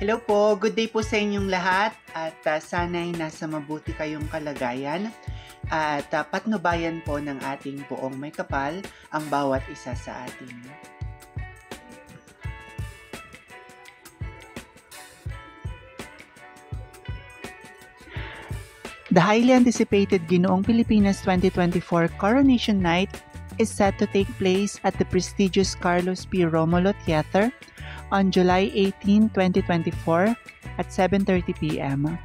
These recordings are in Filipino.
Hello po, good day po sa inyong lahat at sana'y nasa mabuti kayong kalagayan at patnubayan po ng ating poong may kapal ang bawat isa sa atin. The highly anticipated Ginoong Pilipinas 2024 Coronation Night is set to take place at the prestigious Carlos P. Romulo Theater on July 18, 2024 at 7:30 p.m.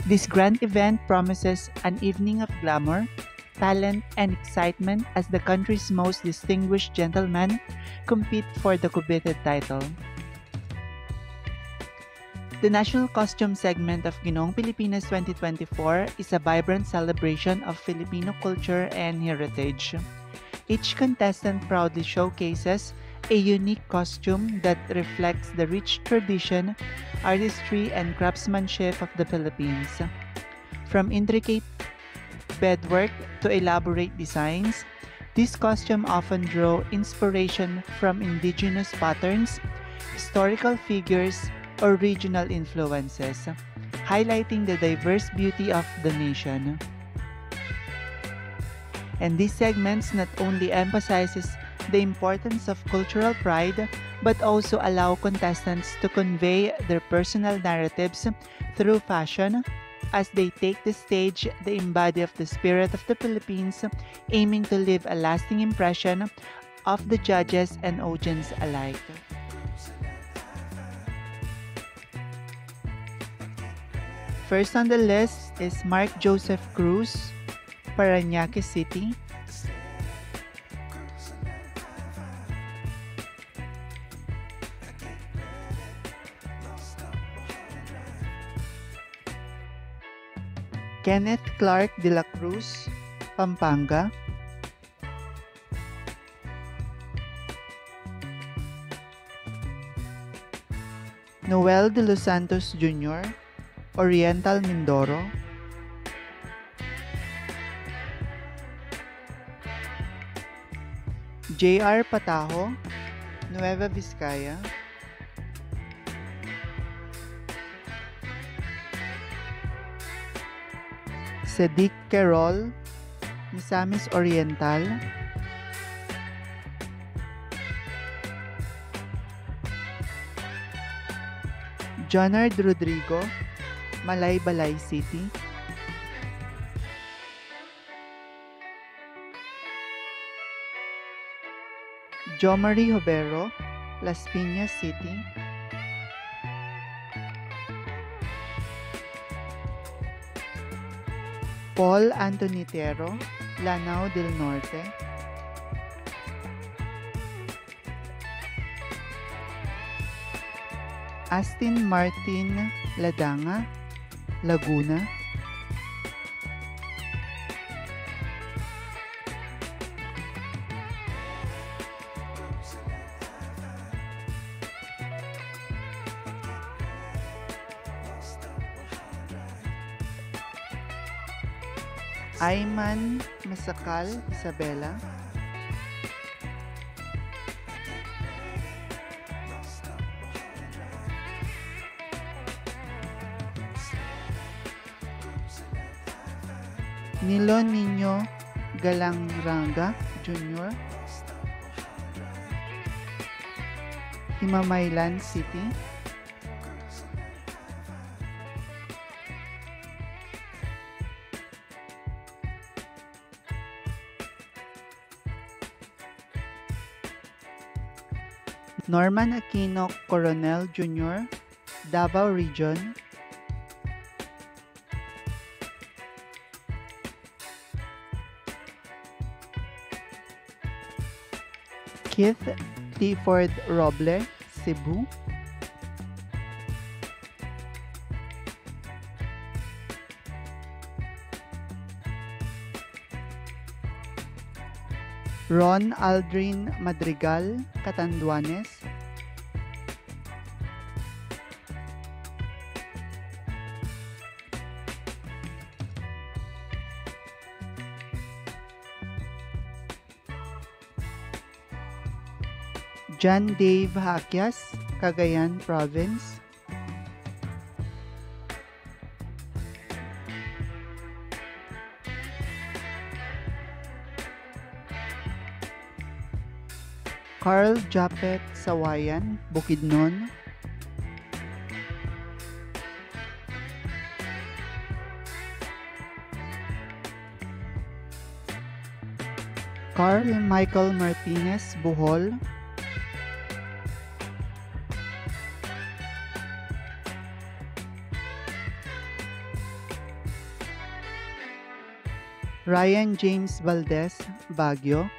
This grand event promises an evening of glamour, talent, and excitement as the country's most distinguished gentlemen compete for the coveted title. The National Costume segment of Ginoong Pilipinas 2024 is a vibrant celebration of Filipino culture and heritage. Each contestant proudly showcases a unique costume that reflects the rich tradition, artistry, and craftsmanship of the Philippines. From intricate beadwork to elaborate designs, these costumes often draw inspiration from indigenous patterns, historical figures, or regional influences, highlighting the diverse beauty of the nation. And these segments not only emphasizes the importance of cultural pride, but also allow contestants to convey their personal narratives through fashion. As they take the stage, they embody of the spirit of the Philippines, aiming to leave a lasting impression of the judges and audience alike. First on the list is Mark Joseph Cruz, Parañaque City. Kenneth Clark de la Cruz, Pampanga. Noel de los Santos Jr., Oriental Mindoro. J.R. Patajo, Nueva Vizcaya. Cedric Querol, Misamis Oriental. Jonard Rodrigo, Malaybalay City. Jomari Hobero, Las Piñas City. Paul Anthony Tero, Lanao del Norte. Astin Martin Ladanga, Laguna. Ayman Masakal Isabela. Nilo Niño Galangranga Jr., Himamaylan City. Norman Aquino Coronel Jr., Davao Region. Keith T. Ford Roble, Cebu. Ron Aldrin Madrigal, Catanduanes. John Dave Hakyas, Cagayan Province. Carl Japet Sawayan, Bukidnon. Carl Michael Martinez, Bohol. Ryan James Valdez, Baguio.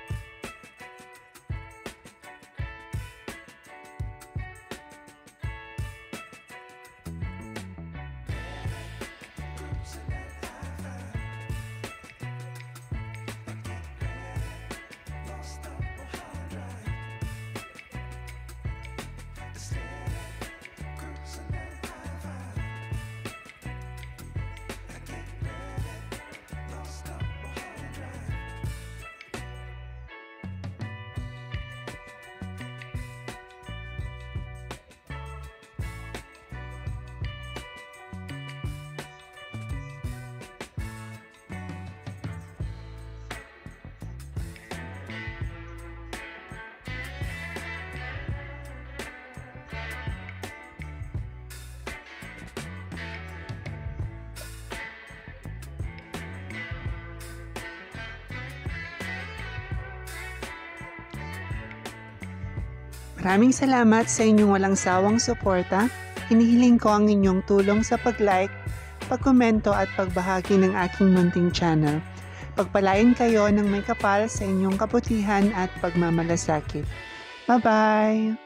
Maraming salamat sa inyong walang sawang suporta. Hinihiling ko ang inyong tulong sa pag-like, pagkomento at pagbahagi ng aking munting channel. Pagpalain kayo ng may kapal sa inyong kabutihan at pagmamalasakit. Bye-bye!